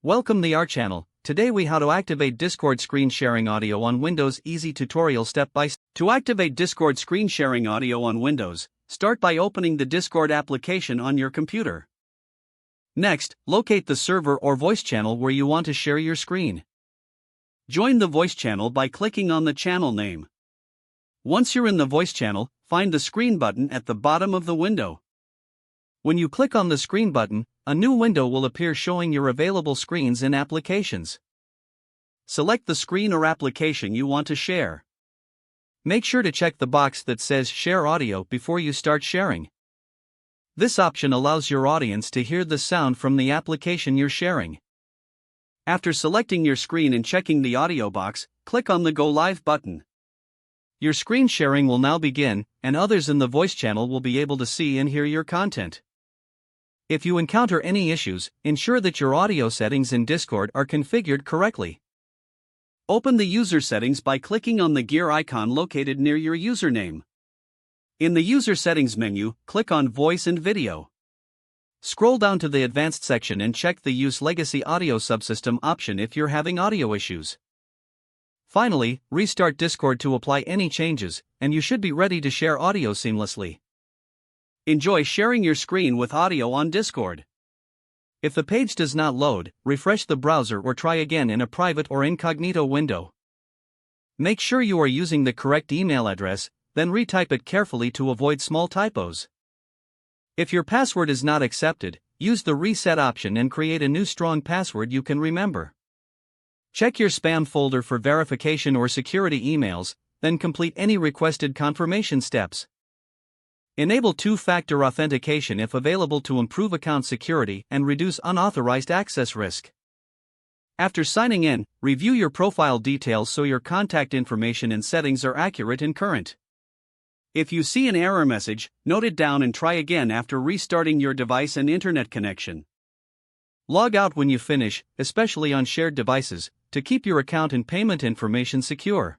Welcome to our channel. Today we how to activate Discord screen sharing audio on Windows. Easy tutorial step by step. To activate Discord screen sharing audio on Windows, start by opening the Discord application on your computer. Next, locate the server or voice channel where you want to share your screen. Join the voice channel by clicking on the channel name. Once you're in the voice channel, find the screen button at the bottom of the window. When you click on the screen button, a new window will appear showing your available screens and applications. Select the screen or application you want to share. Make sure to check the box that says Share Audio before you start sharing. This option allows your audience to hear the sound from the application you're sharing. After selecting your screen and checking the audio box, click on the Go Live button. Your screen sharing will now begin, and others in the voice channel will be able to see and hear your content. If you encounter any issues, ensure that your audio settings in Discord are configured correctly. Open the user settings by clicking on the gear icon located near your username. In the user settings menu, click on Voice and Video. Scroll down to the Advanced section and check the Use Legacy Audio Subsystem option if you're having audio issues. Finally, restart Discord to apply any changes, and you should be ready to share audio seamlessly. Enjoy sharing your screen with audio on Discord. If the page does not load, refresh the browser or try again in a private or incognito window. Make sure you are using the correct email address, then retype it carefully to avoid small typos. If your password is not accepted, use the reset option and create a new strong password you can remember. Check your spam folder for verification or security emails, then complete any requested confirmation steps. Enable two-factor authentication if available to improve account security and reduce unauthorized access risk. After signing in, review your profile details so your contact information and settings are accurate and current. If you see an error message, note it down and try again after restarting your device and internet connection. Log out when you finish, especially on shared devices, to keep your account and payment information secure.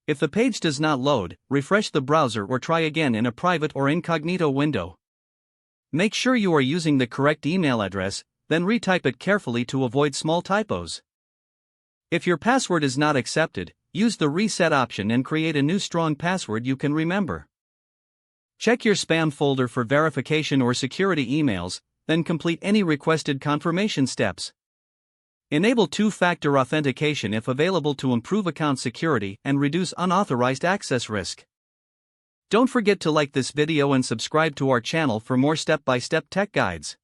If the page does not load, refresh the browser or try again in a private or incognito window. Make sure you are using the correct email address, then retype it carefully to avoid small typos. If your password is not accepted, use the reset option and create a new strong password you can remember. Check your spam folder for verification or security emails, then complete any requested confirmation steps. Enable two-factor authentication if available to improve account security and reduce unauthorized access risk. Don't forget to like this video and subscribe to our channel for more step-by-step tech guides.